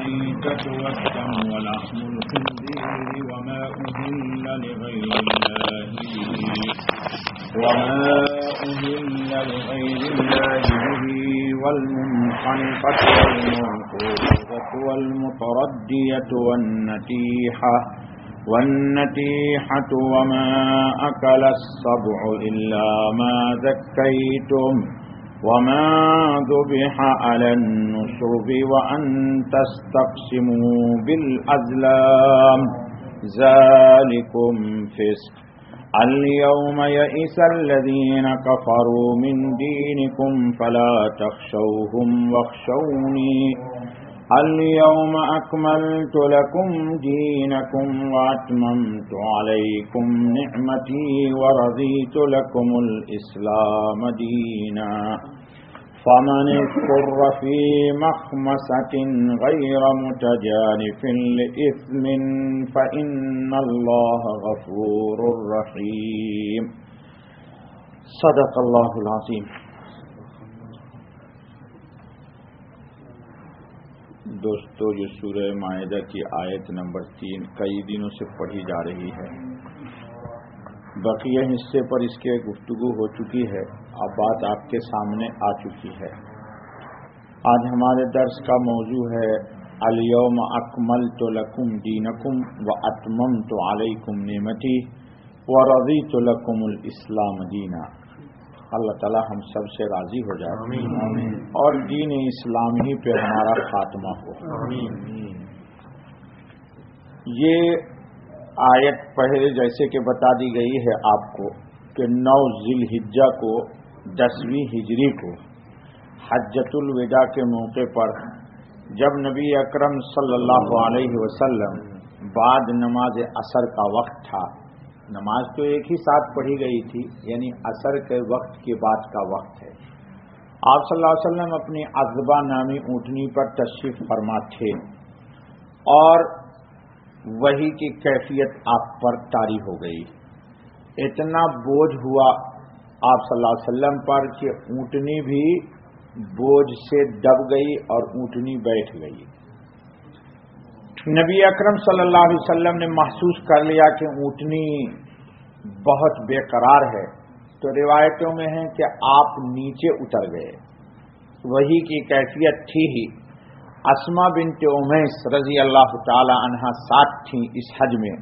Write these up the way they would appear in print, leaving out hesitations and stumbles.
الميتة والدم ولحم الخنزير وما أهل لغير الله به والمنخنقة والموقوذة والمتردية والنتيحة وما أكل السبع إلا ما ذكيتم وما ذبح على النصب وأن تستقسموا بالأزلام ذلكم فسق اليوم يئس الذين كفروا من دينكم فلا تخشوهم واخشوني اليوم أكملت لكم دينكم وأتممت عليكم نعمتي ورضيت لكم الإسلام دينا فمن اضطر في مخمصة غير متجانف لإثم فإن الله غفور رحيم صدق الله العظيم. دوستو، یہ سورہ مائدہ کی آیت نمبر 3 کئی دنوں سے پڑھی جا رہی ہے. بقیہ حصے پر اس کے گفتگو ہو چکی ہے، اب بات آپ کے سامنے آ چکی ہے. آج ہمارے درس کا موضوع ہے الیوم اکملت لکم دینکم واتممت علیکم نعمتی ورضیت لکم الاسلام دینا. اللہ تعالی ہم سب سے راضی ہو جائے اور دین اسلام ہی پہ ہمارا خاتمہ ہو. یہ آیت پہلے جیسے کہ بتا دی گئی ہے آپ کو کہ 9 ذی الحجہ کو 10ویں ہجری کو حجۃ الوداع کے موقع پر جب نبی اکرم صلی اللہ علیہ وسلم بعد نماز عصر کا وقت تھا، نماز تو ایک ہی ساتھ پڑھی گئی تھی، یعنی عصر کے وقت کے بعد کا وقت ہے. آپ صلی اللہ علیہ وسلم اپنی عذبہ نامی اونٹنی پر تشریف فرما تھے اور وحی کی کیفیت آپ پر طاری ہو گئی. اتنا بوجھ ہوا آپ صلی اللہ علیہ وسلم پر کہ اونٹنی بھی بوجھ سے دب گئی اور اونٹنی بیٹھ گئی. نبی اکرم صلی اللہ علیہ وسلم نے محسوس کر لیا کہ اونٹنی بہت بے قرار ہے، تو روایتوں میں ہے کہ آپ نیچے اتر گئے. وحی کی کیفیت تھی ہی. اسما بنت امیس رضی اللہ تعالی عنہا ساتھ تھیں اس حج میں.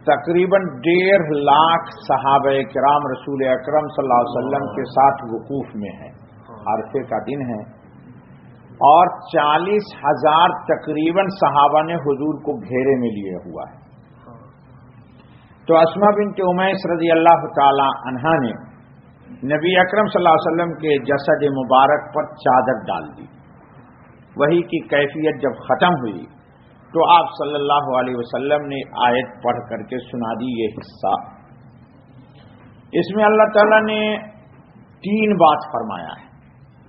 تقریباً 1.5 لاکھ صحابہ کرام رسول اکرم صلی اللہ علیہ وسلم کے ساتھ وقوف میں ہیں. عرفے کا دن ہے اور 40,000 تقریباً صحابہ نے حضور کو گھیرے میں لیے ہوا ہے. تو اسما بنت امیس رضی اللہ تعالی عنہا نے نبی اکرم صلی اللہ علیہ وسلم کے جسد مبارک پر چادر ڈال دی. وحی کی کیفیت جب ختم ہوئی تو آپ صلی اللہ علیہ وسلم نے آیت پڑھ کر کے سنا دی یہ حصہ. اس میں اللہ تعالیٰ نے 3 بات فرمایا ہے،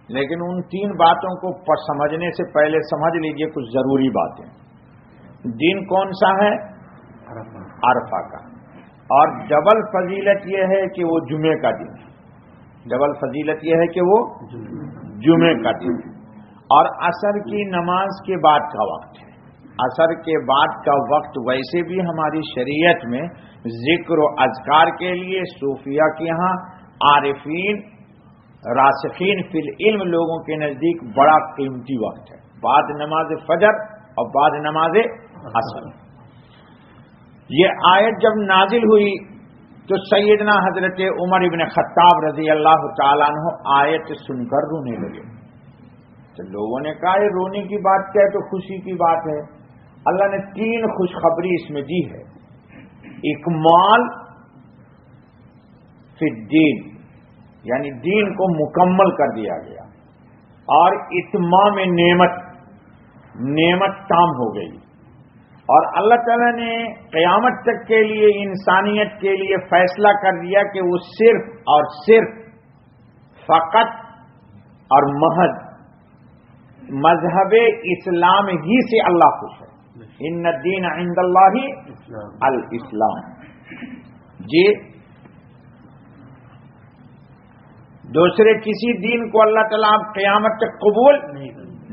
لیکن ان 3 باتوں کو سمجھنے سے پہلے سمجھ لیجئے کچھ ضروری باتیں. دن کون سا ہے؟ عرفہ کا. اور ڈبل فضیلت یہ ہے کہ وہ جمعے کا دن ہے. ڈبل فضیلت یہ ہے کہ وہ جمعے کا دن ہے. اور عصر کی نماز کے بعد کا وقت ہے. عصر کے بعد کا وقت ویسے بھی ہماری شریعت میں ذکر و اذکار کے لیے صوفیہ کے یہاں عارفین راسخین فی العلم لوگوں کے نزدیک بڑا قیمتی وقت ہے، بعد نماز فجر اور بعد نماز عصر. یہ آیت جب نازل ہوئی تو سیدنا حضرت عمر ابن خطاب رضی اللہ تعالیٰ عنہ آیت سن کر رونے لگے. تو لوگوں نے کہا یہ رونے کی بات کیا ہے، تو خوشی کی بات ہے. اللہ نے 3 خوشخبری اس میں دی ہے. اکمال فی الدین، یعنی دین کو مکمل کر دیا گیا، اور اتمام نعمت تام ہو گئی. اور اللہ تعالیٰ نے قیامت تک کے لیے انسانیت کے لیے فیصلہ کر دیا کہ وہ صرف اور صرف فقط اور محض مذہب اسلام ہی سے اللہ خوش ہے. ان الدین عند اللہ الاسلام. جی دوسرے کسی دین کو اللہ تعالیٰ قیامت تک قبول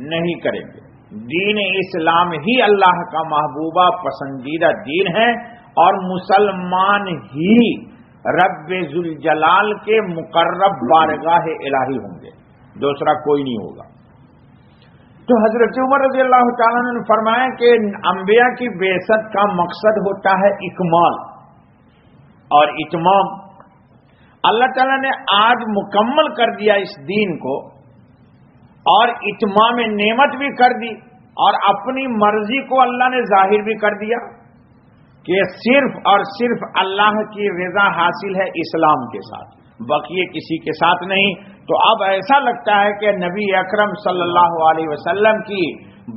نہیں کریں گے. دین اسلام ہی اللہ کا محبوبہ پسندیدہ دین ہے، اور مسلمان ہی رب ذوالجلال کے مقرب بارگاہ الہی ہوں گے، دوسرا کوئی نہیں ہوگا۔ تو حضرت عمر رضی اللہ تعالیٰ نے فرمایا کہ انبیاء کی بعثت کا مقصد ہوتا ہے اکمال اور اتمام۔ اللہ تعالیٰ نے آج مکمل کر دیا اس دین کو، اور اتمام نعمت بھی کر دی، اور اپنی مرضی کو اللہ نے ظاہر بھی کر دیا کہ صرف اور صرف اللہ کی رضا حاصل ہے اسلام کے ساتھ، بقیہ کسی کے ساتھ نہیں۔ تو اب ایسا لگتا ہے کہ نبی اکرم صلی اللہ علیہ وسلم کی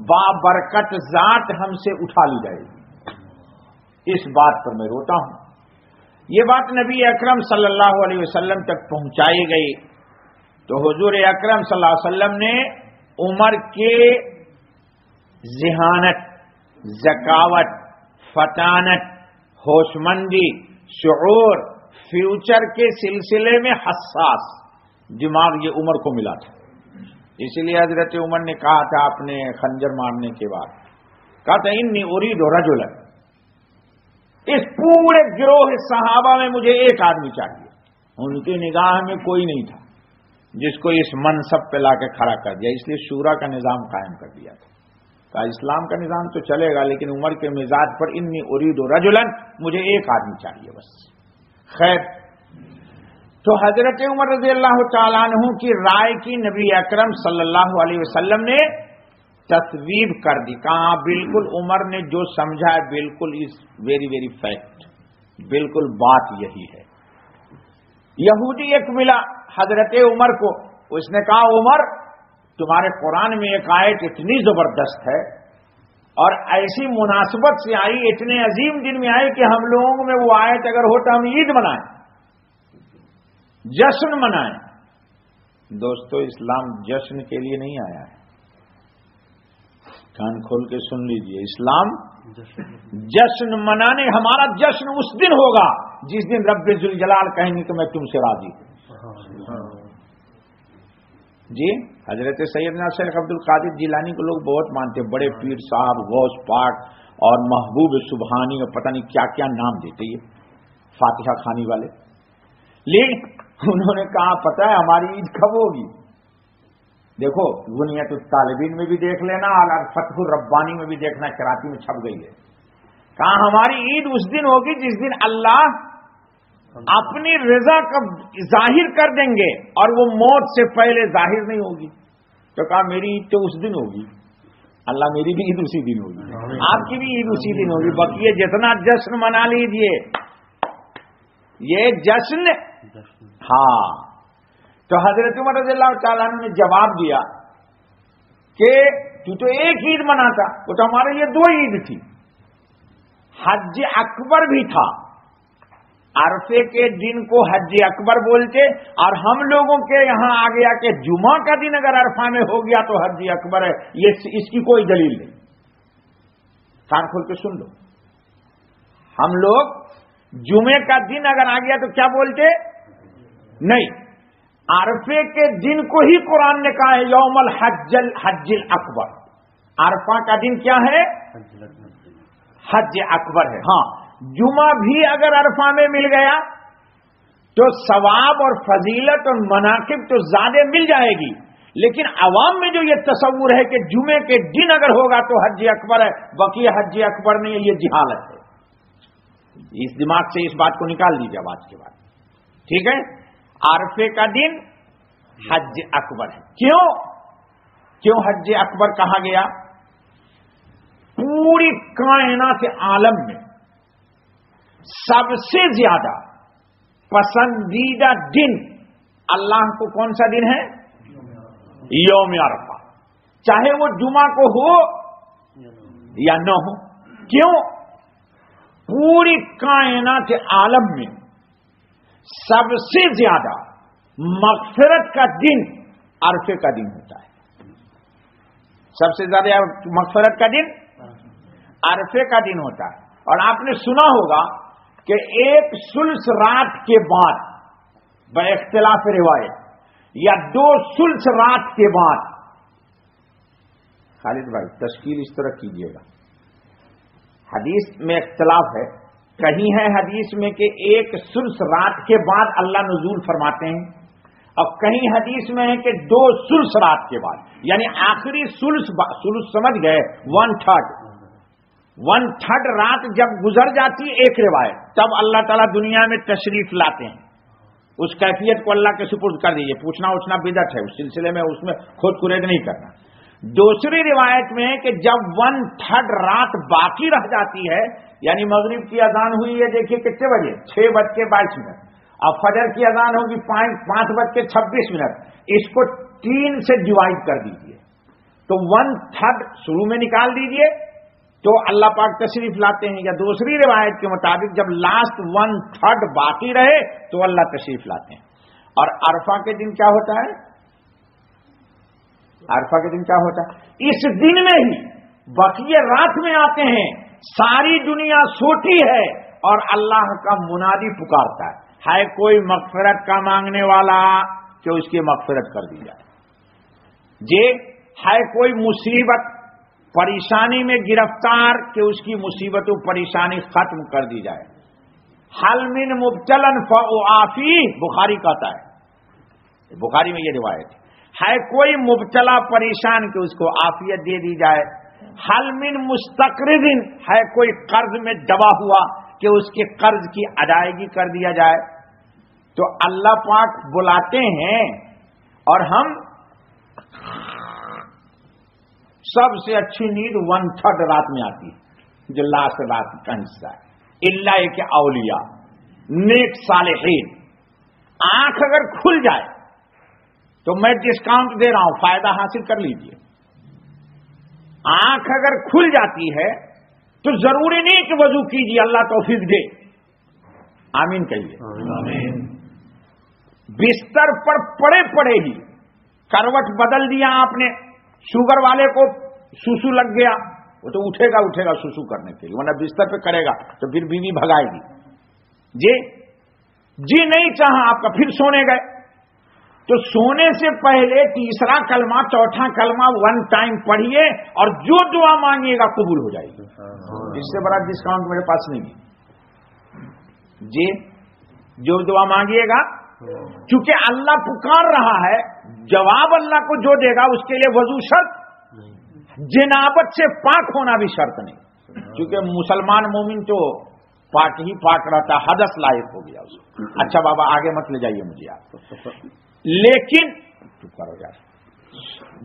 بابرکت ذات ہم سے اٹھا لی جائے گی۔ اس بات پر میں روتا ہوں۔ یہ بات نبی اکرم صلی اللہ علیہ وسلم تک پہنچائی گئی تو حضور اکرم صلی اللہ علیہ وسلم نے عمر کے ذہانت، ذکاوت، فطانت، ہوشمندی، شعور، فیوچر کے سلسلے میں حساس دماغ یہ عمر کو ملا تھا۔ اسی لیے حضرت عمر نے کہا تھا اپنے خنجر مارنے کے بعد، کہا تھا انی ارید رجلا، اس پورے گروہ صحابہ میں مجھے ایک آدمی چاہیے۔ ان کی نگاہ میں کوئی نہیں تھا جس کو اس منصب پہ لا کے کھڑا کر دیا، اس لیے شورا کا نظام قائم کر دیا تھا۔ کہا اسلام کا نظام تو چلے گا لیکن عمر کے مزاج پر انی ارید رجلا، مجھے ایک آدمی چاہیے بس۔ خیر، تو حضرت عمر رضی اللہ تعالیٰ عنہ کی رائے کی نبی اکرم صلی اللہ علیہ وسلم نے تصویب کر دی، کہا بالکل عمر نے جو سمجھا ہے بالکل از ویری ویری فیکٹ، بالکل بات یہی ہے۔ یہودی ایک ملا حضرت عمر کو، اس نے کہا عمر تمہارے قرآن میں ایک آیت اتنی زبردست ہے اور ایسی مناسبت سے آئی، اتنے عظیم دن میں آئی کہ ہم لوگوں میں وہ آیت اگر ہو تو ہم عید منائیں، جشن منائیں۔ دوستو اسلام جشن کے لیے نہیں آیا ہے، کان کھول کے سن لیجئے، اسلام جشن منانے، ہمارا جشن اس دن ہوگا جس دن رب ذوالجلال کہیں گے کہ میں تم سے راضی ہوں۔ جی حضرت سیدنا شیخ عبد القادر جیلانی کو لوگ بہت مانتے، بڑے پیر صاحب، غوث پاک اور محبوب سبحانی اور پتہ نہیں کیا کیا نام دیتے یہ فاتحہ خانی والے، لیکن انہوں نے کہا پتہ ہے ہماری عید کب ہوگی؟ دیکھو غنیت الطالبین میں بھی دیکھ لینا اور فتح الربانی میں بھی دیکھنا، کراچی میں چھپ گئی ہے۔ کہا ہماری عید اس دن ہوگی جس دن اللہ اپنی رضا کا ظاہر کر دیں گے اور وہ موت سے پہلے ظاہر نہیں ہوگی۔ تو کہا میری عید تو اس دن ہوگی، اللہ میری بھی عید اسی دن ہوگی، آپ کی بھی عید اسی دن ہوگی، بقیہ جتنا جشن منا لیجئے، یہ جشن۔ ہاں، تو حضرت عمر رضی اللہ تعالیٰ عنہ نے جواب دیا کہ تو ایک عید مناتا، وہ تو ہمارے لیے دو عید تھی، حج اکبر بھی تھا، عرفے کے دن کو حج اکبر بولتے، اور ہم لوگوں کے یہاں آ گیا کہ جمعہ کا دن اگر عرفہ میں ہو گیا تو حج اکبر ہے، یہ اس کی کوئی دلیل نہیں۔ کان کھول کے سن لو، ہم لوگ جمعے کا دن اگر آ گیا تو کیا بولتے؟ نہیں، عرفے کے دن کو ہی قرآن نے کہا ہے یوم الحج الاکبر، عرفہ کا دن کیا ہے؟ حج اکبر ہے۔ ہاں، جمعہ بھی اگر عرفہ میں مل گیا تو ثواب اور فضیلت اور مناقب تو زیادہ مل جائے گی، لیکن عوام میں جو یہ تصور ہے کہ جمعے کے دن اگر ہوگا تو حج اکبر ہے، بقیہ حج اکبر نہیں ہے، یہ جہالت ہے۔ اس دماغ سے اس بات کو نکال دیجیے اب آج کے بعد، ٹھیک ہے؟ عرفے کا دن حج اکبر ہے۔ کیوں حج اکبر کہا گیا؟ پوری کائنات عالم میں سب سے زیادہ پسندیدہ دن اللہ کو کون سا دن ہے؟ یوم عرفہ، چاہے وہ جمعہ کو ہو یا نہ ہو۔ کیوں؟ پوری کائنات عالم میں سب سے زیادہ مغفرت کا دن عرفے کا دن ہوتا ہے۔ سب سے زیادہ مغفرت کا دن عرفے کا دن ہوتا ہے۔ اور آپ نے سنا ہوگا کہ ایک ثلث رات کے بعد بے اختلاف روایت یا دو ثلث رات کے بعد خالد بھائی تشکیل اس طرح کیجیے گا. حدیث میں اختلاف ہے. کہیں ہے حدیث میں کہ ایک ثلث رات کے بعد اللہ نزول فرماتے ہیں، اور کہیں حدیث میں ہے کہ 2 ثلث رات کے بعد، یعنی آخری ثلث سمجھ گئے، 1/3 رات جب گزر جاتی ایک روایت، تب اللہ تعالیٰ دنیا میں تشریف لاتے ہیں. اس کیفیت کو اللہ کے سپرد کر دیجیے. پوچھنا اچھنا بدعت ہے، اس سلسلے میں اس میں خود قرید نہیں کرنا. دوسری روایت میں کہ جب 1/3 رات باقی رہ جاتی ہے، یعنی مغرب کی اذان ہوئی ہے، دیکھیے کتنے بجے، 6:22، اب فجر کی اذان ہوگی 5:26. اس کو 3 سے ڈیوائڈ کر دیجیے، تو 1/3 شروع میں نکال دیجیے تو اللہ پاک تشریف لاتے ہیں. یا دوسری روایت کے مطابق جب لاسٹ 1/3 باقی رہے تو اللہ تشریف لاتے ہیں. اور عرفہ کے دن کیا ہوتا ہے؟ عرفہ کے دن کیا ہوتا ہے؟ اس دن میں ہی بقیہ رات میں آتے ہیں، ساری دنیا سوتی ہے اور اللہ کا منادی پکارتا ہے کوئی مغفرت کا مانگنے والا کہ اس کی مغفرت کر دی جائے. جی ہے کوئی مصیبت پریشانی میں گرفتار کہ اس کی مصیبت و پریشانی ختم کر دی جائے. حل من مبتلا فاعافی، بخاری کہتا ہے، بخاری میں یہ روایت ہے کوئی مبتلا پریشان کہ اس کو عافیت دے دی جائے. حل من مستقرض، ہے کوئی قرض میں دبا ہوا کہ اس کے قرض کی ادائیگی کر دیا جائے. تو اللہ پاک بلاتے ہیں اور ہم سب سے اچھی نیند 1/3 رات میں آتی ہے، جو لاسٹ رات کا حصہ ہے. اللہ کے اولیاء نیک صالحین، آنکھ اگر کھل جائے تو میں ڈسکاؤنٹ دے رہا ہوں، فائدہ حاصل کر لیجئے. آنکھ اگر کھل جاتی ہے تو ضروری نہیں کہ وضو کیجیے، اللہ توفیق دے. آمین کہیے. آمین. بستر پر پڑے پڑے ہی کروٹ بدل دیا آپ نے، شوگر والے کو سوسو لگ گیا، وہ تو اٹھے گا سوسو کرنے کے لیے، ورنہ بستر پہ کرے گا تو پھر بیوی بھگائے گی. جی نہیں چاہا آپ کا، پھر سونے گئے تو سونے سے پہلے تیسرا کلمہ چوتھا کلمہ 1 ٹائم پڑھیے اور جو دعا مانگیے گا قبول ہو جائے گی. اس سے بڑا ڈسکاؤنٹ میرے پاس نہیں ہے. جی جو دعا مانگیے گا، چونکہ اللہ پکار رہا ہے، جواب اللہ کو جو دے گا اس کے لیے وضو شرط، جنابت سے پاک ہونا بھی شرط نہیں، کیونکہ مسلمان مومن تو پاک ہی پاک رہتا، حدث لائق ہو گیا اس کو. اچھا بابا آگے مت لے جائیے مجھے آپ. لیکن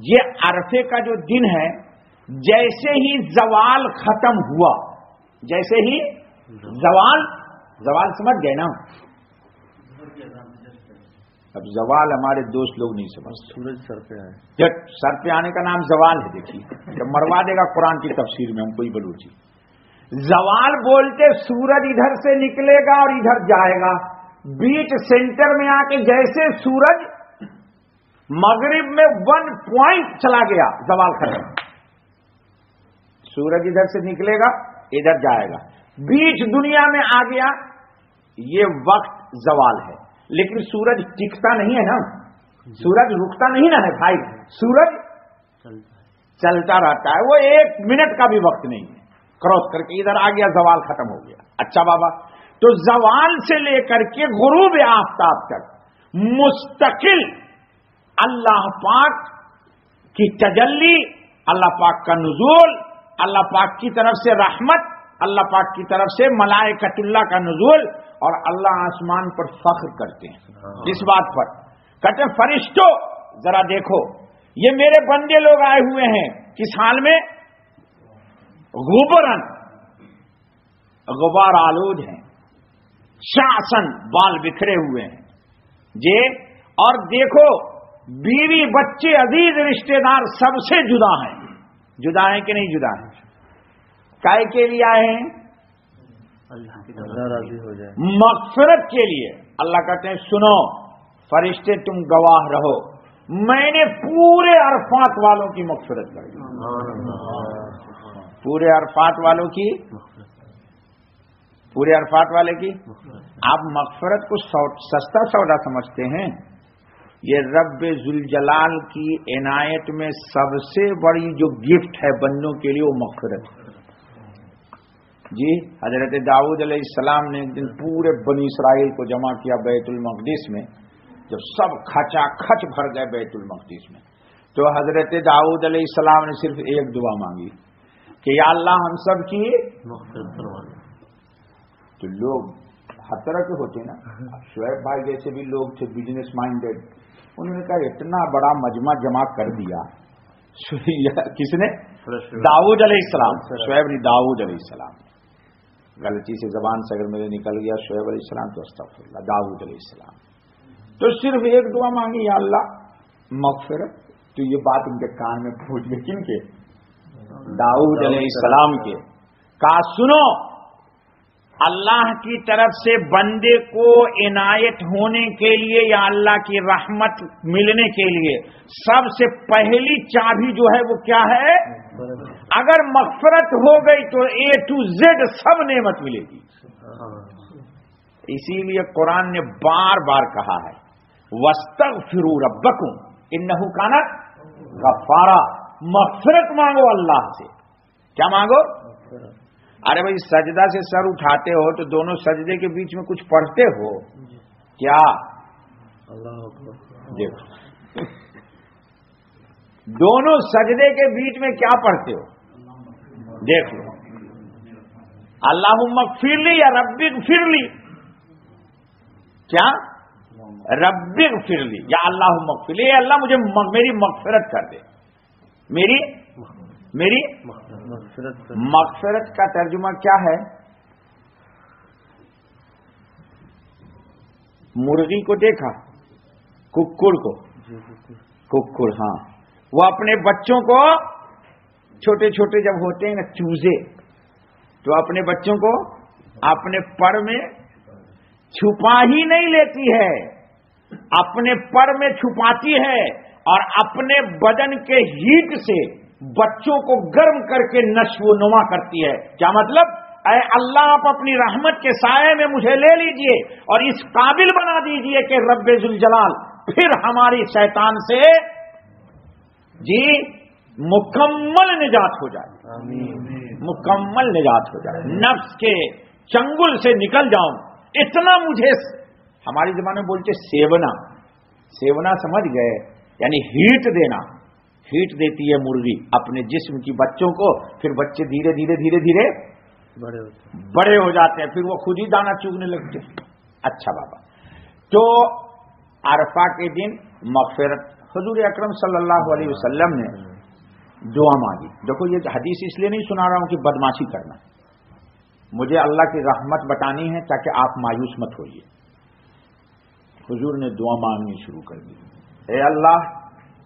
یہ عرفے کا جو دن ہے، جیسے ہی زوال ختم ہوا، جیسے ہی زوال سمجھ گئے نا. اب زوال ہمارے دوست لوگ نہیں سمجھتے. سورج سر پہ آئے، جب سر پہ آنے کا نام زوال ہے. دیکھیے جب مروا دے گا قرآن کی تفسیر میں ہم کوئی بلوچی. زوال بولتے سورج ادھر سے نکلے گا اور ادھر جائے گا، بیچ سینٹر میں آ کے جیسے سورج مغرب میں 1 پوائنٹ چلا گیا، زوال ختم. سورج ادھر سے نکلے گا ادھر جائے گا، بیچ دنیا میں آ گیا، یہ وقت زوال ہے. لیکن سورج ٹکتا نہیں ہے نا، سورج رکتا نہیں نا ہے بھائی، سورج چلتا رہتا ہے. وہ 1 منٹ کا بھی وقت نہیں ہے، کراس کر کے ادھر آ گیا، زوال ختم ہو گیا. اچھا بابا، تو زوال سے لے کر کے غروب آفتاب تک مستقل اللہ پاک کی تجلی، اللہ پاک کا نزول، اللہ پاک کی طرف سے رحمت، اللہ پاک کی طرف سے ملائکۃ اللہ کا نزول، اور اللہ آسمان پر فخر کرتے ہیں اس بات پر. کہتے ہیں فرشتوں ذرا دیکھو، یہ میرے بندے لوگ آئے ہوئے ہیں کس حال میں؟ غبرن، غبار آلود ہیں، شاسن، بال بکھرے ہوئے ہیں جی. اور دیکھو بیوی بچے عزیز رشتہ دار سب سے جدا ہیں. جدا ہیں کہ نہیں جدا ہیں؟ کائے کے لیے آئے ہیں؟ مغفرت کے لیے. اللہ کہتے ہیں سنو فرشتے تم گواہ رہو، میں نے پورے عرفات والوں کی مغفرت کر دی. پورے عرفات والوں کی، پورے عرفات والے کی. آپ مغفرت کو سستا سودا سمجھتے ہیں؟ یہ رب ذوالجلال کی عنایت میں سب سے بڑی جو گفٹ ہے بندوں کے لیے وہ مغفرت ہے. جی حضرت داؤد علیہ السلام نے ایک دن پورے بنی اسرائیل کو جمع کیا بیت المقدس میں. جب سب کھچا کھچ بھر گئے بیت المقدس میں تو حضرت داؤد علیہ السلام نے صرف ایک دعا مانگی کہ یا اللہ ہم سب کی مغفرت کروا دے. تو لوگ ہر طرح کے ہوتے ہیں نا. شعیب بھائی جیسے بھی لوگ تھے بزنس مائنڈیڈ, انہوں نے کہا اتنا بڑا مجمع جمع کر دیا. کس نے؟ داؤد علیہ السلام. شعیب نہیں, داؤد علیہ السلام. غلطی سے زبان سے اگر میرے نکل گیا شعیب علیہ السلام تو استغفر اللہ. داؤد علیہ السلام تو صرف ایک دعا مانگی یا اللہ مغفرت. تو یہ بات ان کے کان میں پھوٹ گئی. کن کے؟ داؤد علیہ السلام کے. کہا سنو, اللہ کی طرف سے بندے کو عنایت ہونے کے لیے یا اللہ کی رحمت ملنے کے لیے سب سے پہلی چابی جو ہے وہ کیا ہے؟ اگر مغفرت ہو گئی تو A to Z سب نعمت ملے گی. اسی لیے قرآن نے بار بار کہا ہے وَاسْتَغْفِرُوا رَبَّكُمْ إِنَّهُ كَانَ غَفَّارًا. مغفرت مانگو اللہ سے. کیا مانگو؟ ارے بھائی سجدہ سے سر اٹھاتے ہو تو دونوں سجدے کے بیچ میں کچھ پڑھتے ہو کیا؟ دیکھو دونوں سجدے کے بیچ میں کیا پڑھتے ہو دیکھ لو. اللہم اغفر لی یا رب اغفر لی. کیا؟ رب اغفر لی یا اللہم اغفر لی. اللہ مجھے میری مغفرت کر دے. میری مغفرت کا ترجمہ کیا ہے؟ مرغی کو دیکھا, ککڑ کو, ککڑ ہاں, وہ اپنے بچوں کو چھوٹے چھوٹے جب ہوتے ہیں نا چوزے, تو اپنے بچوں کو اپنے پر میں چھپا ہی نہیں لیتی ہے, اپنے پر میں چھپاتی ہے اور اپنے بدن کے ہیٹ سے بچوں کو گرم کر کے نشو و نما کرتی ہے. کیا مطلب؟ اے اللہ آپ اپنی رحمت کے سائے میں مجھے لے لیجئے اور اس قابل بنا دیجئے کہ رب ذوالجلال پھر ہماری شیطان سے جی مکمل نجات ہو جائے. مکمل نجات ہو جائے, نفس کے چنگل سے نکل جاؤں. اتنا مجھے ہماری زبان میں بولتے سیونا, سیونا سمجھ گئے, یعنی ہیٹ دینا. ہیٹ دیتی ہے مرغی اپنے جسم کی بچوں کو, پھر بچے دھیرے دھیرے دھیرے دھیرے بڑے ہو جاتے ہیں, پھر وہ خود ہی دانا چگنے لگتے ہیں. اچھا بابا, تو عرفہ کے دن مغفرت حضور اکرم صلی اللہ علیہ وسلم نے دعا مانگی. دیکھو یہ حدیث اس لیے نہیں سنا رہا ہوں کہ بدماشی کرنا, مجھے اللہ کی رحمت بتانی ہے تاکہ آپ مایوس مت ہوئیے. حضور نے دعا مانگنی شروع کر دی, اے اللہ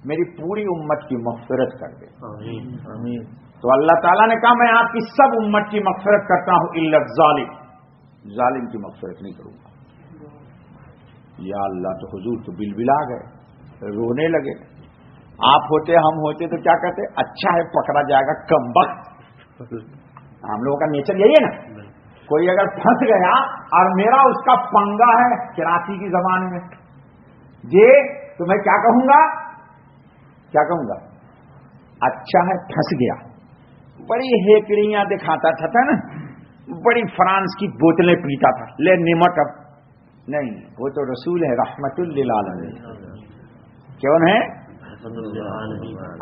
میری پوری امت کی مغفرت کر دے. آمین. تو اللہ تعالیٰ نے کہا میں آپ کی سب امت کی مغفرت کرتا ہوں الا الظالم, ظالم کی مغفرت نہیں کروں گا. یا اللہ, تو حضور تو بلبلا گئے, رونے لگے. آپ ہوتے ہم ہوتے تو کیا کہتے؟ اچھا ہے پکڑا جائے گا کم وقت. ہم لوگوں کا نیچر یہی ہے نا, کوئی اگر پھنس گیا اور میرا اس کا پنگا ہے کراچی کی زبان میں جی, تو میں کیا کہوں گا؟ کیا کہوں گا؟ اچھا ہے پھنس گیا. بڑی ہیکڑیاں دکھاتا تھا نا, بڑی فرانس کی بوتلیں پیتا تھا, لے نمٹ اب نہیں, وہ تو رسول ہے رحمت للعالمین. کون ہے؟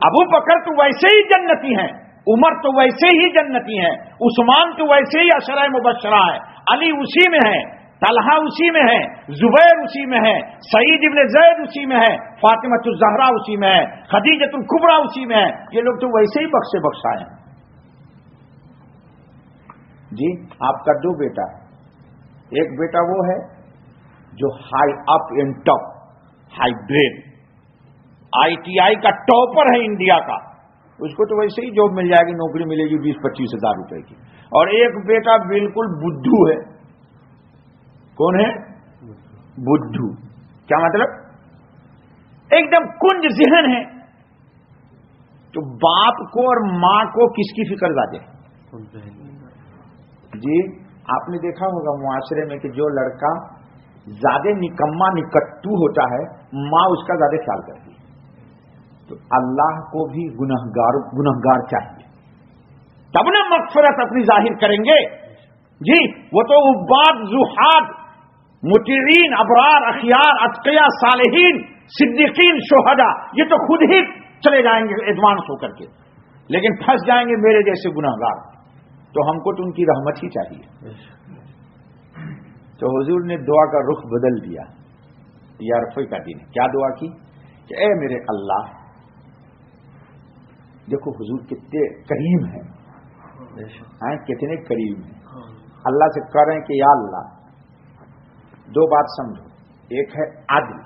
ابو بکر تو ویسے ہی جنتی ہیں, عمر تو ویسے ہی جنتی ہیں, عثمان تو ویسے ہی عشرہ مبشرہ ہے, علی اسی میں ہے, طلحہ اسی میں ہے, زبیر اسی میں ہے, سعید ابن زید اسی میں ہے, فاطمہ الزہرا اسی میں ہے, خدیجہ الکبریٰ اسی میں ہے. یہ لوگ تو ویسے ہی بخشے بخشائے ہیں. جی آپ کا دو بیٹا ہے, ایک بیٹا وہ ہے جو high up and top, high grade ITI کا ٹاپر ہے انڈیا کا, اس کو تو ویسے ہی جاب مل جائے گی, نوکری ملے گی 20-25 ہزار روپے کی. اور ایک بیٹا بالکل بدھو ہے. کون ہے؟ بدھو. کیا مطلب؟ ایک دم کنج ذہن ہے. تو باپ کو اور ماں کو کس کی فکر زیادہ ہے؟ جی آپ نے دیکھا ہوگا معاشرے میں کہ جو لڑکا زیادہ نکما نکٹو ہوتا ہے ماں اس کا زیادہ خیال کرتی ہے. تو اللہ کو بھی گنہگار چاہیے، تب نہ مغفرت اپنی ظاہر کریں گے. جی وہ تو عباد، زہاد، مطیعین، ابرار، اخیار، اتقیاء، صالحین، صدیقین، شہداء، یہ تو خود ہی چلے جائیں گے ایڈوانس ہو کر کے، لیکن پھنس جائیں گے میرے جیسے گنہگار. تو ہم کو تو ان کی رحمت ہی چاہیے. تو حضور نے دعا کا رخ بدل دیا. یا رفیع کا دین کیا دعا کی کہ اے میرے اللہ، دیکھو حضور کتنے کریم ہیں، کتنے کریم ہیں. اللہ سے کہہ رہے ہیں کہ یا اللہ، دو بات سمجھو، ایک ہے عدل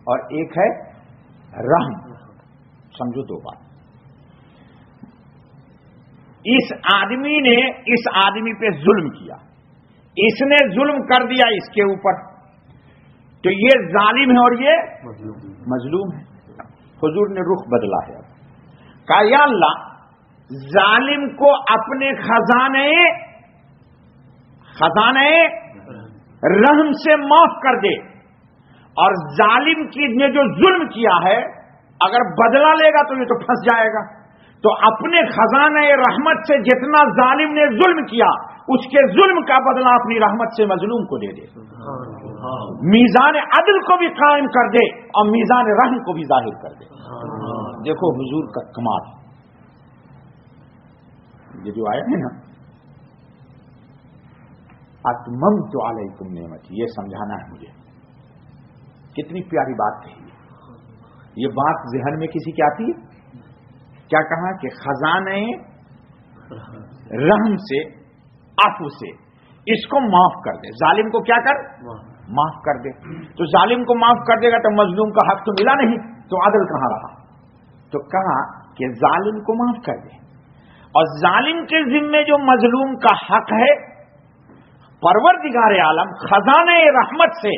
اور ایک ہے رحم. سمجھو دو بات. اس آدمی نے اس آدمی پہ ظلم کیا، اس نے ظلم کر دیا اس کے اوپر، تو یہ ظالم ہے اور یہ مظلوم ہے. حضور نے رخ بدلا ہے. کہا یا اللہ، ظالم کو اپنے خزانے رحم سے معاف کر دے، اور ظالم کی نے جو ظلم کیا ہے اگر بدلہ لے گا تو یہ تو پھنس جائے گا. تو اپنے خزانے رحمت سے جتنا ظالم نے ظلم کیا اس کے ظلم کا بدلہ اپنی رحمت سے مظلوم کو دے دے. میزان عدل کو بھی قائم کر دے اور میزان رحم کو بھی ظاہر کر دے. دیکھو حضور کا کمال. یہ جو آیا ہے نا، اتممت علیکم نعمتی، یہ سمجھانا ہے مجھے. کتنی پیاری بات کہی ہے. یہ بات ذہن میں کسی کی آتی ہے؟ کیا کہا کہ خزانے رحم سے، عفو سے اس کو معاف کر دے. ظالم کو کیا کر؟ معاف کر دے. تو ظالم کو معاف کر دے گا تو مظلوم کا حق تو ملا نہیں، تو عدل کہاں رہا؟ تو کہا کہ ظالم کو معاف کر دے، اور ظالم کے ذمے جو مظلوم کا حق ہے، پروردگار عالم خزانے رحمت سے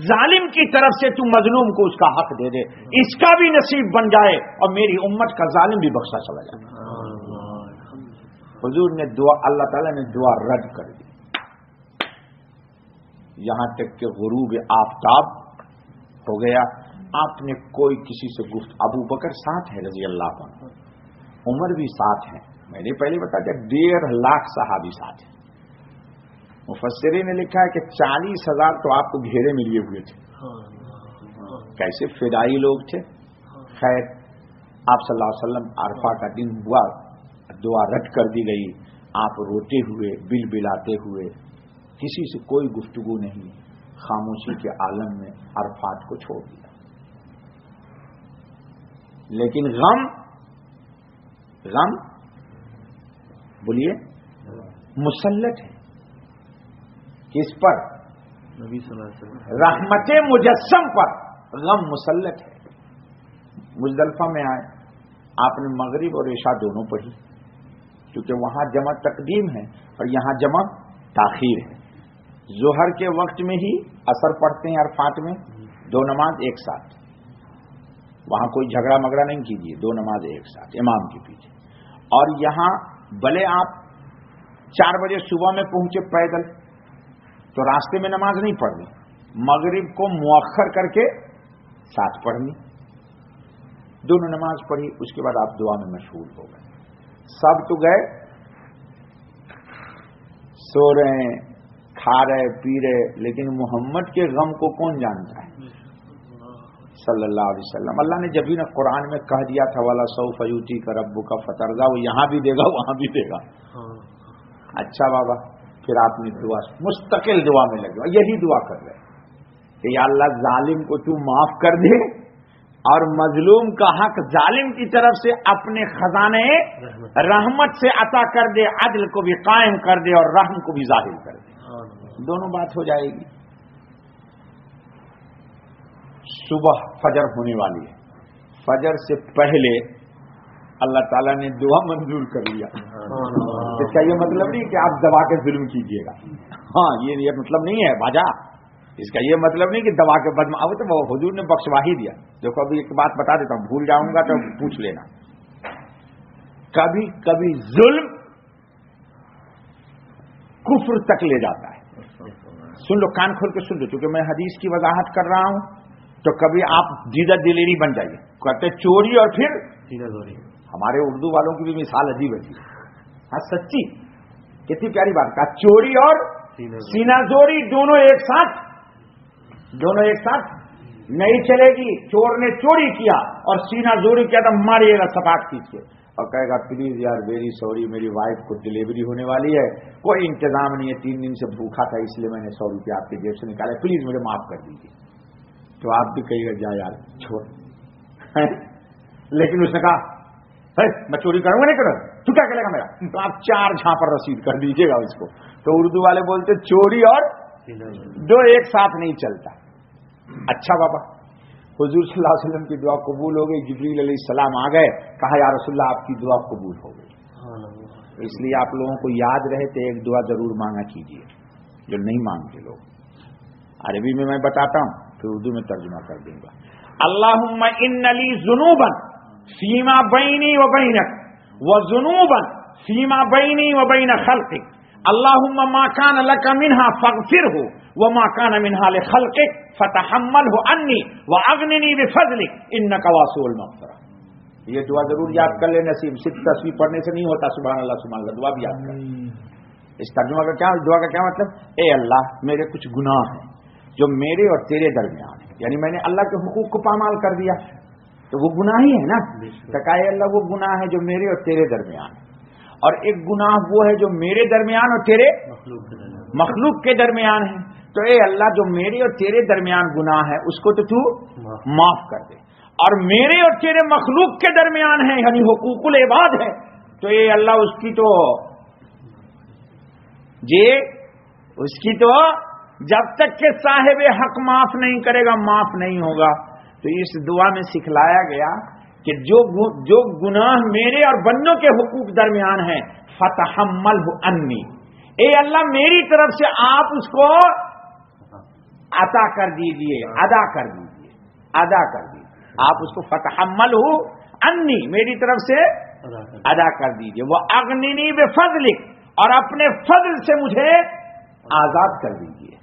ظالم کی طرف سے تو مظلوم کو اس کا حق دے دے، اس کا بھی نصیب بن جائے اور میری امت کا ظالم بھی بخشا چلا جائے. حضور نے دعا، اللہ تعالیٰ نے دعا رد کر دی. یہاں تک کہ غروب آفتاب ہو گیا. آپ نے کوئی کسی سے گفت، ابو بکر ساتھ ہے رضی اللہ عنہ، عمر بھی ساتھ ہے، میں نے پہلے بتا دیا 1.5 لاکھ صحابی ساتھ ہیں. مفسرین نے لکھا ہے کہ 40,000 تو آپ کو گھیرے میں لیے ہوئے تھے. کیسے فدائی لوگ تھے. خیر، آپ صلی اللہ علیہ وسلم عرفہ کا دن ہوا، دعا رد کر دی گئی. آپ روتے ہوئے، بل بلاتے ہوئے، کسی سے کوئی گفتگو نہیں، خاموشی کے عالم میں عرفات کو چھوڑ دیا. لیکن غم بولیے مسلط ہے. کس پر؟ نبی صلی اللہ علیہ وسلم رحمت مجسم پر غم مسلط ہے. مزدلفہ میں آئے، آپ نے مغرب اور عشاء دونوں پڑھی، کیونکہ وہاں جمع تقدیم ہے اور یہاں جمع تاخیر ہے. ظہر کے وقت میں ہی عصر پڑھتے ہیں عرفات میں، 2 نماز ایک ساتھ. وہاں کوئی جھگڑا مگڑا نہیں کیجیے، 2 نماز ایک ساتھ امام کے پیچھے. اور یہاں بھلے آپ 4 بجے صبح میں پہنچے پیدل تو راستے میں نماز نہیں پڑھنی، مغرب کو مؤخر کر کے ساتھ پڑھنی. دونوں نماز پڑھی، اس کے بعد آپ دعا میں مشغول ہو گئے. سب تو گئے، سو رہے ہیں، کھا رہے پی رہے، لیکن محمد کے غم کو کون جانتا ہے صلی اللہ علیہ وسلم. اللہ نے جب ہی نا قرآن میں کہہ دیا تھا وَلَا سَوْفَ يُؤْتِيكَ رَبُّكَ فَتَرْضَىٰ، وہ یہاں بھی دے گا وہاں بھی دے گا. اچھا بابا، پھر آپ نے دعا مستقل دعا میں لگے، یہی دعا کر رہے کہ یا اللہ ظالم کو تو معاف کر دے اور مظلوم کا حق ظالم کی طرف سے اپنے خزانے رحمت سے عطا کر دے، عدل کو بھی قائم کر دے اور رحم کو بھی ظاہر کر دے. دونوں بات ہو جائے گی. صبح فجر ہونے والی ہے، فجر سے پہلے اللہ تعالیٰ نے دعا منظور کر لیا. اس کا یہ مطلب نہیں کہ آپ دبا کے ظلم کیجیے گا، ہاں یہ مطلب نہیں ہے باجا. اس کا یہ مطلب نہیں کہ دبا کے بدم، اب تو حضور نے بخشوا ہی دیا. دیکھو ابھی ایک بات بتا دیتا ہوں، بھول جاؤں گا تو پوچھ لینا. کبھی کبھی ظلم کفر تک لے جاتا ہے. سن لو، کان کھول کے سن لو، کیونکہ میں حدیث کی وضاحت کر رہا ہوں. تو کبھی آپ دیدہ دلیری بن جائیے، کہتے چوری اور پھر سینہ زوری. ہمارے اردو والوں کی بھی مثال عجیب ہے. ہاں سچی، کتنی پیاری بات کہا، چوری اور سینہ زوری دونوں ایک ساتھ نہیں چلے گی. چور نے چوری کیا اور سینہ زوری کیا تو ماریے گا سپاٹ کھینچ کے اور کہے گا پلیز یار ویری سوری، میری وائف کو ڈلیوری ہونے والی ہے، کوئی انتظام نہیں ہے، 3 دن سے بھوکا تھا اس لیے میں نے 100 روپیہ آپ کی جیب سے نکالا، پلیز مجھے معاف کر دیجیے. تو آپ بھی کہیے گا جا یار چھوڑ. لیکن اس نے کہا میں چوری کروں گا نہیں کروں گا، تو کیا کرے گا میرا، تو آپ 4 جھاپر رسید کر دیجیے گا اس کو. تو اردو والے بولتے چوری اور دو ایک ساتھ نہیں چلتا. اچھا بابا، حضور صلی اللہ علیہ وسلم کی دعا قبول ہو گئی، جبریل علیہ السلام آ گئے، کہا یا رسول اللہ آپ کی دعا قبول ہو گئی. اس لیے آپ لوگوں کو یاد رہے تو ایک دعا ضرور مانگا کیجیے جو نہیں مانگتے لوگ. عربی میں بتاتا ہوں پھر اردو میں ترجمہ کر دوں گا. اللہم ان لی ذنوبا فیما بینی و بینک و ذنوبا فیما بینی و بین خلقک، اللہم ما کان لک منہا فاغفرہ وما کان منہا لخلقک فتحملہ انی واغننی بفضلک انک واسع المغفرہ. یہ دعا ضرور یاد کر لیں. نصیب صرف تصویر پڑھنے سے نہیں ہوتا. سبحان اللہ سبحان اللہ، دعا بھی یاد کر لیں. اس ترجمہ کا کیا، دعا کا کیا مطلب، اے اللہ میرے کچھ گناہ ہیں جو میرے اور تیرے درمیان ہے، یعنی میں نے اللہ کے حقوق کو پامال کر دیا تو وہ گناہ ہی ہے نا. تو کہا اے اللہ وہ گناہ ہے جو میرے اور تیرے درمیان ہے، اور ایک گناہ وہ ہے جو میرے درمیان اور تیرے مخلوق کے درمیان ہے. تو اے اللہ جو میرے اور تیرے درمیان گناہ ہے اس کو تو معاف کر دے، اور میرے اور تیرے مخلوق کے درمیان ہے یعنی حقوق العباد ہے، تو اے اللہ اس کی تو جب تک کہ صاحب حق معاف نہیں کرے گا معاف نہیں ہوگا. تو اس دعا میں سکھلایا گیا کہ جو گناہ میرے اور بندوں کے حقوق درمیان ہیں فتحملہ انی، اے اللہ میری طرف سے آپ اس کو عطا کر دیجئے، ادا کر دیجئے. آپ اس کو فتحملہ انی میری طرف سے ادا کر دیجئے. واغننی بفضلک، اور اپنے فضل سے مجھے آزاد کر دیجئے.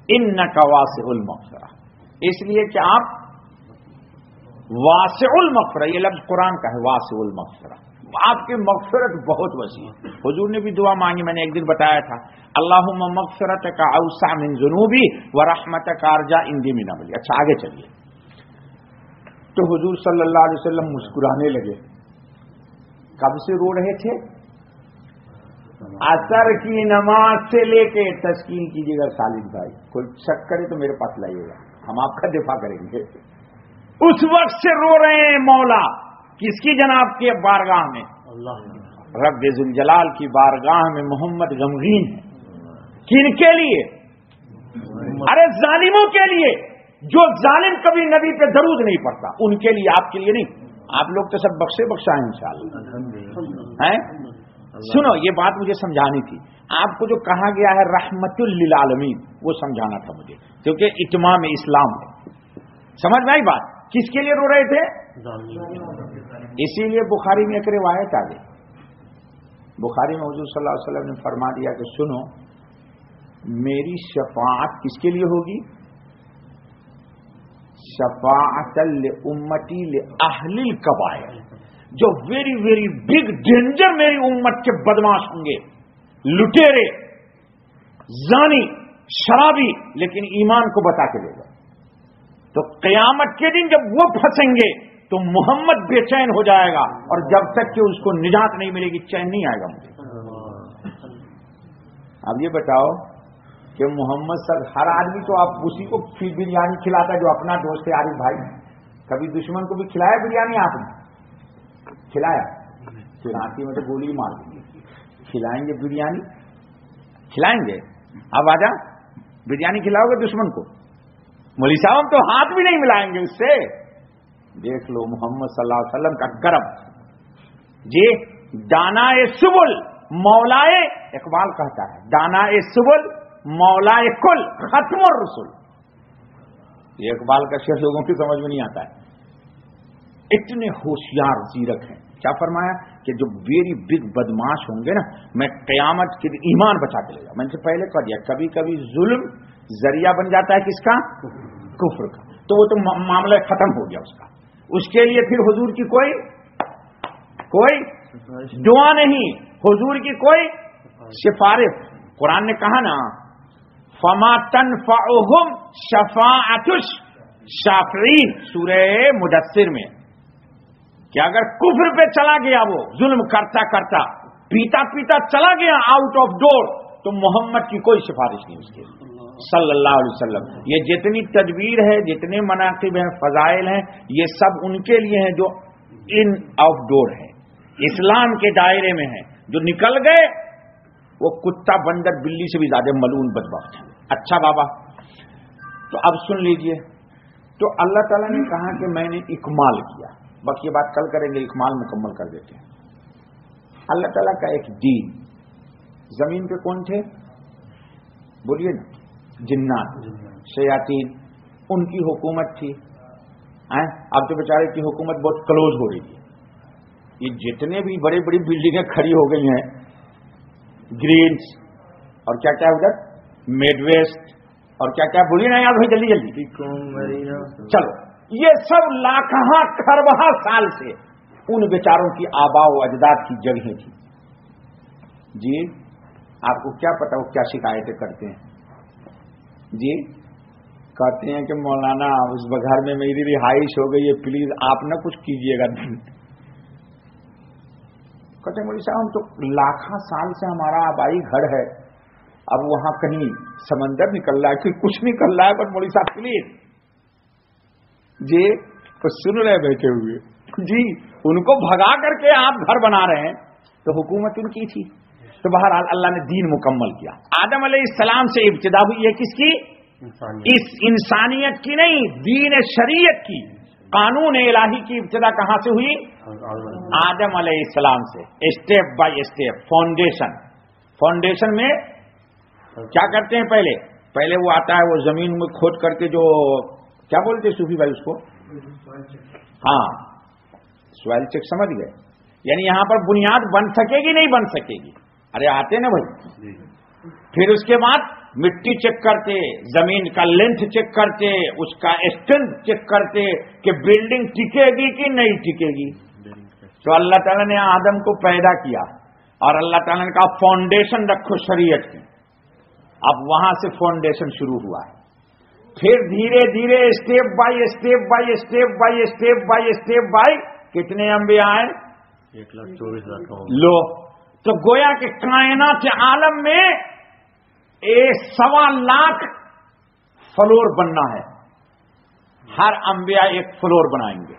انک واسع المغفرہ، اس لیے کہ آپ واسع المغفرہ، یہ لفظ قرآن کا ہے، واسع المغفرہ، آپ کی مغفرت بہت وسیع ہے. حضور نے بھی دعا مانگی، میں نے ایک دن بتایا تھا، اللہم مغفرتک اوسع من ذنوبی ورحمتک ارجا عندی من عملی. اچھا آگے چلیے. تو حضور صلی اللہ علیہ وسلم مسکرانے لگے. کب سے رو رہے تھے؟ عصر کی نماز سے لے کے. تسکین کیجیے گا خالد بھائی، کوئی شک کرے تو میرے پاس لائیے گا، ہم آپ کا دفاع کریں گے. اس وقت سے رو رہے ہیں مولا، کس کی جناب کی بارگاہ میں؟ رب ذوالجلال کی بارگاہ میں محمد غمگین ہے. کن کے لیے؟ ارے ظالموں کے لیے. جو ظالم کبھی نبی پہ درود نہیں پڑتا ان کے لیے، آپ کے لیے نہیں. آپ لوگ تو سب بخشے بخشا ہیں انشاءاللہ. سنو یہ بات مجھے سمجھانی تھی. آپ کو جو کہا گیا ہے رحمت للعالمین وہ سمجھانا تھا مجھے، کیونکہ اتمام اسلام ہے. سمجھ میں آئی بات؟ کس کے لیے رو رہے تھے؟ اسی لیے بخاری میں ایک روایت آ گئی. بخاری میں حضور صلی اللہ علیہ وسلم نے فرما دیا کہ سنو میری شفاعت کس کے لیے ہوگی؟ شفاعت لامتی لاہل الکبائر. جو ویری ویری بگ ڈینجر میری امت کے بدماش ہوں گے، لٹیرے، زانی، شرابی، لیکن ایمان کو بتا کے لے گا. تو قیامت کے دن جب وہ پھنسیں گے تو محمد بے چین ہو جائے گا، اور جب تک کہ اس کو نجات نہیں ملے گی چین نہیں آئے گا مجھے. اب یہ بتاؤ کہ محمد صلی ہر آدمی تو آپ اسی کو بریانی کھلاتا ہے جو اپنا دوست ہے. عارف بھائی کبھی دشمن کو بھی کھلایا بریانی؟ آپ نے کھلایا؟ چنانچہ میں تو گولی مار دیں گے. کھلائیں گے بریانی؟ کھلائیں گے. اب آجا بریانی کھلاؤ گے دشمن کو؟ مولوی صاحب ہم تو ہاتھ بھی نہیں ملائیں گے اس سے. دیکھ لو محمد صلی اللہ علیہ وسلم کا کرم. جی دانائے سبل مولائے، اقبال کہتا ہے دانائے سبل مولائے کل ختم الرسل. یہ اقبال کا شعر لوگوں کی سمجھ میں نہیں آتا ہے. اتنے ہوشیار زیرک ہیں. کیا فرمایا کہ جو ویری بگ بدماش ہوں گے نا، میں قیامت کے ایمان بچا کے لے گا. میں نے سے پہلے کہہ دیا کبھی کبھی ظلم ذریعہ بن جاتا ہے کس کا؟ کفر کا. تو وہ تو معاملہ ختم ہو گیا اس کا. اس کے لیے پھر حضور کی کوئی دعا نہیں, حضور کی کوئی سفارش. قرآن نے کہا نا فما تنفعهم شفاعت الشافعین, سورہ مدثر میں, کہ اگر کفر پہ چلا گیا, وہ ظلم کرتا کرتا پیتا پیتا چلا گیا آؤٹ آف ڈور, تو محمد کی کوئی سفارش نہیں اس کے صلی اللہ علیہ وسلم. یہ جتنی تدبیر ہے, جتنے مناقب ہیں, فضائل ہیں, یہ سب ان کے لیے ہیں جو ان آف ڈور ہیں, اسلام کے دائرے میں ہیں. جو نکل گئے وہ کتا بندر بلی سے بھی زیادہ ملعون بدبخت ہیں. اچھا بابا, تو اب سن لیجئے. تو اللہ تعالیٰ نے کہا کہ میں نے اکمال کیا. باقی یہ بات کل کریں گے, اکمال مکمل کر دیتے ہیں. اللہ تعالیٰ کا ایک دین, زمین پہ کون تھے بولیے نا؟ جنات, شیاطین, ان کی حکومت تھی. اب تو بیچارے کی حکومت بہت کلوز ہو رہی ہے. یہ جتنے بھی بڑی بڑی بلڈنگیں کھڑی ہو گئی ہیں, گرینز اور کیا کیا ادھر میڈ ویسٹ اور کیا کیا بولیے نا یاد ہوئی جلدی جلدی. چلو, یہ سب لاکھاں کھرباں سال سے ان بیچاروں کی آبا و اجداد کی جگہیں تھی. جی آپ کو کیا پتا وہ کیا شکایتیں کرتے ہیں؟ جی کہتے ہیں کہ مولانا اس گھر میں میری رہائش ہو گئی ہے, پلیز آپ نہ کچھ کیجیے گا. کہتے ہیں مولوی صاحب ہم تو لاکھاں سال سے ہمارا آبائی گھر ہے, اب وہاں کہیں سمندر نکل رہا ہے, کوئی کچھ نکل رہا ہے, پر مولوی صاحب پلیز. جی تو سن رہے بیٹھے ہوئے, جی ان کو بھگا کر کے آپ گھر بنا رہے ہیں, تو حکومت ان کی تھی. تو بہرحال اللہ نے دین مکمل کیا. آدم علیہ السلام سے ابتدا ہوئی ہے کس کی؟ اس انسانیت کی نہیں, دین شریعت کی, قانون الہی کی ابتدا کہاں سے ہوئی؟ آدم علیہ السلام سے. اسٹیپ بائی اسٹیپ, فاؤنڈیشن میں کیا کرتے ہیں؟ پہلے وہ آتا ہے, وہ زمین میں کھود کر کے جو کیا بولتے ہیں صوفی بھائی اس کو, ہاں سوائل چیک, سمجھ گئے؟ یعنی یہاں پر بنیاد بن سکے گی نہیں بن سکے گی؟ ارے آتے نا بھائی. پھر اس کے بعد مٹی چیک کرتے, زمین کا لینتھ چیک کرتے, اس کا اسٹرینتھ چیک کرتے کہ بلڈنگ ٹکے گی کہ نہیں ٹکے گی. تو اللہ تعالیٰ نے آدم کو پیدا کیا اور اللہ تعالیٰ نے کہا فاؤنڈیشن رکھو شریعت کی. اب وہاں سے فاؤنڈیشن شروع ہوا ہے. پھر دھیرے دھیرے step by step by step by step by step by کتنے انبیاء آئے؟ 1,24,000. لو, تو گویا کہ کائنات عالم میں 1.25 لاکھ فلور بننا ہے. ہر انبیاء ایک فلور بنائیں گے.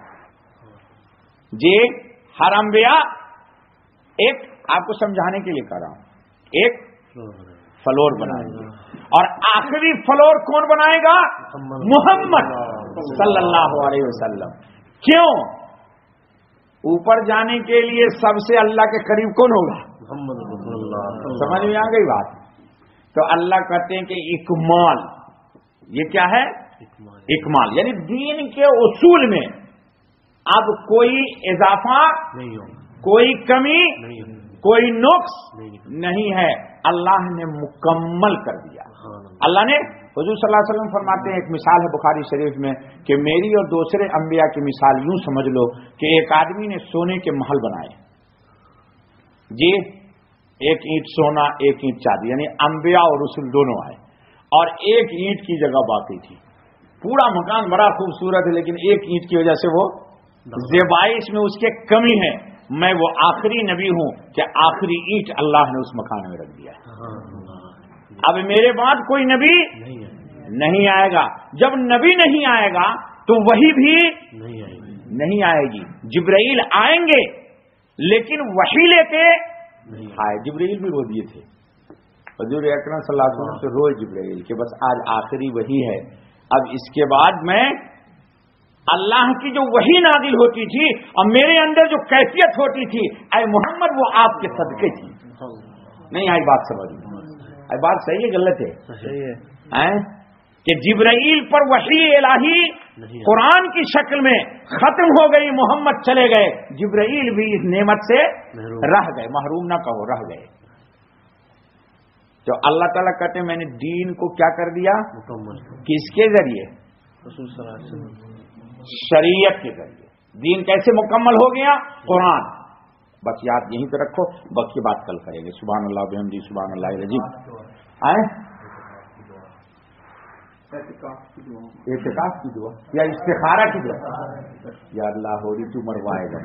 جی ہر انبیاء ایک, آپ کو سمجھانے کے لیے کہہ رہا ہوں, ایک فلور بنائیں گے. اور آخری فلور کون بنائے گا؟ محمد صلی اللہ علیہ وسلم. کیوں؟ اوپر جانے کے لیے سب سے اللہ کے قریب کون ہوگا؟ سمجھ میں آ گئی بات؟ تو اللہ کہتے ہیں کہ اکمال, یہ کیا ہے؟ اکمال یعنی دین کے اصول میں اب کوئی اضافہ نہیں ہوگا, کوئی کمی, کوئی نقص نہیں ہے. اللہ نے مکمل کر دیا. اللہ نے, حضور صلی اللہ علیہ وسلم فرماتے ہیں, ایک مثال ہے بخاری شریف میں کہ میری اور دوسرے انبیاء کی مثال یوں سمجھ لو کہ ایک آدمی نے سونے کے محل بنائے. جی ایک اینٹ سونا, ایک اینٹ چاندی, یعنی انبیاء اور رسول دونوں آئے, اور ایک اینٹ کی جگہ باقی تھی. پورا مکان بڑا خوبصورت ہے, لیکن ایک اینٹ کی وجہ سے وہ زیبائش میں اس کے کمی ہے. میں وہ آخری نبی ہوں کہ آخری اینٹ اللہ نے اس مکان میں رکھ دیا ہے. اب میرے بعد کوئی نبی نہیں آئے گا. جب نبی نہیں آئے گا تو وہی بھی نہیں آئے گی. جبرائیل آئیں گے لیکن وحی لے کے آئے. جبرائیل بھی رو دیے تھے حضور اکرم صلی اللہ علیہ وسلم سے, روز جبرائیل کہ بس آج آخری وحی ہے, اب اس کے بعد میں اللہ کی جو وحی نازل ہوتی تھی اور میرے اندر جو کیفیت ہوتی تھی, اے محمد وہ آپ کے صدقے تھی. نہیں آئی بات سمجھ میں؟ بات صحیح ہے غلط ہے؟ کہ جبرائیل پر وحی الہی قرآن کی شکل میں ختم ہو گئی, محمد چلے گئے, جبرائیل بھی اس نعمت سے رہ گئے. محروم نہ کہو, رہ گئے. تو اللہ تعالیٰ کہتے ہیں میں نے دین کو کیا کر دیا؟ کس کے ذریعے؟ رسول صلی اللہ علیہ وسلم شریعت کے ذریعے دین کیسے مکمل ہو گیا؟ قرآن. بس یاد یہیں پہ رکھو، باقی بات کل کریں گے. سبحان اللہ بحمدہ سبحان اللہ العظیم. اعتکاف کی دعا یا استخارہ کی دعا؟ یا اللہ ہو رہی تو مروائے گا.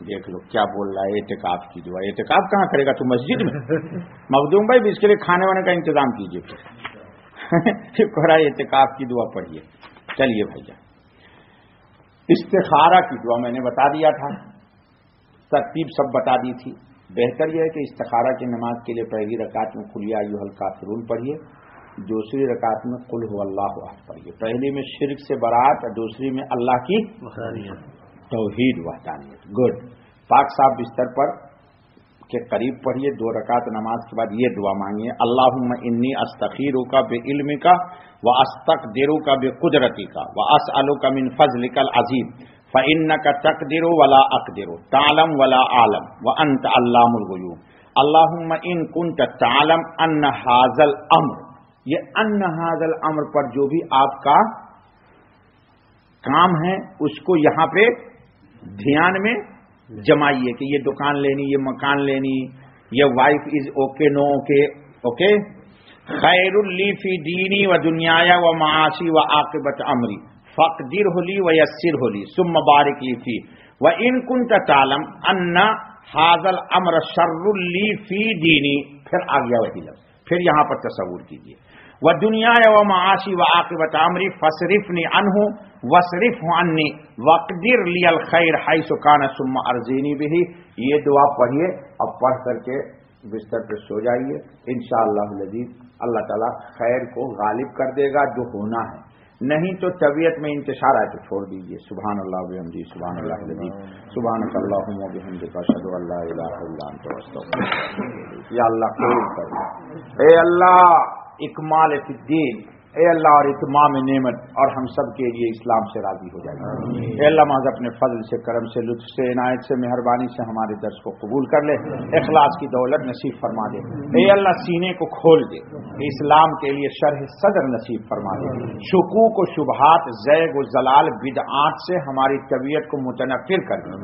دیکھ لو کیا بول رہا ہے، اعتکاف کی دعا. اعتکاف کہاں کرے گا تو مسجد میں؟ مخدوم بھائی بھی اس کے لیے کھانے وانے کا انتظام کیجیے. پھر اعتکاف کی دعا پڑھیے. چلیے بھائی جان، استخارہ کی دعا میں نے بتا دیا تھا، ترتیب سب بتا دی تھی. بہتر یہ ہے کہ استخارہ کی نماز کے لیے پہلی رکعت میں قل یا ایھا الکافرون پڑھیے، دوسری رکعت میں قل هو اللہ احد پڑھیے. پہلی میں شرک سے برات اور دوسری میں اللہ کی توحید وحدانیت. گڈ. پاک صاحب بستر پر کے قریب پڑھیے. 2 رکعت نماز کے بعد یہ دعا مانگیے، اللہم انی استخیرک بعلمک واستقدرک بقدرتک واسألک من فضلک العظیم فإنک تقدر ولا اقدر تعلم ولا اعلم وانت علام الغیوب. اللہم ان کنت تعلم ان ھذا الامر، یہ ان ھذا الامر پر جو بھی آپ کا کام ہے اس کو یہاں پہ دھیان میں جمائیے کہ یہ دکان لینی، یہ مکان لینی، یہ wife is okay no okay okay. خیر لی فی دینی و دنیایا و معاشی و عاقبت امری فقدرہ لی و یسرہ لی ثم بارک لی فی و ان کنت تعلم ان ھذا الامر شر لی فی دینی. پھر آ گیا وہی لفظ، پھر یہاں پر تصور کیجیے و دنیایا و معاشی و عاقبت امری فصرفنی عنہ وصرفہ عنی وقدر لی الخیر حیث کان ثم ارزینی بہ. یہ دعا پڑھیے. اب پڑھ کر کے بستر پہ سو جائیے. انشاءاللہ العزیز اللہ تعالیٰ خیر کو غالب کر دے گا جو ہونا ہے. نہیں تو طبیعت میں انتشار ہے تو چھوڑ دیجیے. سبحان اللہ بحمدہ سبحان اللہ العظیم سبحانک اللہم وبحمدک اشہد ان لا الہ الا انت استغفرک. یا اللہ قبول کر. اے اللہ اکمال فی الدین، اے اللہ اور اتمام نعمت، اور ہم سب کے لیے اسلام سے راضی ہو جائے. اے اللہ محض اپنے فضل سے، کرم سے، لطف سے، عنایت سے، مہربانی سے ہمارے درس کو قبول کر لے. اخلاص کی دولت نصیب فرما دے. اے اللہ سینے کو کھول دے، اسلام کے لیے شرح صدر نصیب فرما دے. شکوک و شبہات، زیغ و زلال، بدعات سے ہماری طبیعت کو متنفر کر دے.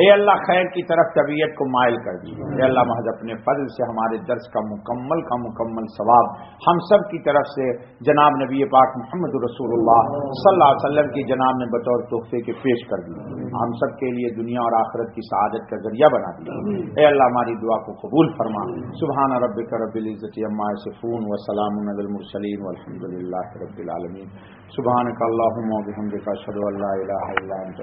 اے اللہ خیر کی طرف طبیعت کو مائل کر دی. اے اللہ محض اپنے فضل سے ہمارے درس کا مکمل ثواب ہم سب کی طرف سے جناب نبی پاک محمد رسول اللہ صلی اللہ علیہ وسلم کی جناب نے بطور تحفے کے پیش کر دی. ہم سب کے لیے دنیا اور آخرت کی سعادت کا ذریعہ بنا دیا. اے اللہ ہماری دعا کو قبول فرما. سبحان ربک رب العزت عما یصفون وسلام علی المرسلین والحمد للہ رب العالمین. سبحانک اللہم وبحمدک اشہد ان لا الہ الا انت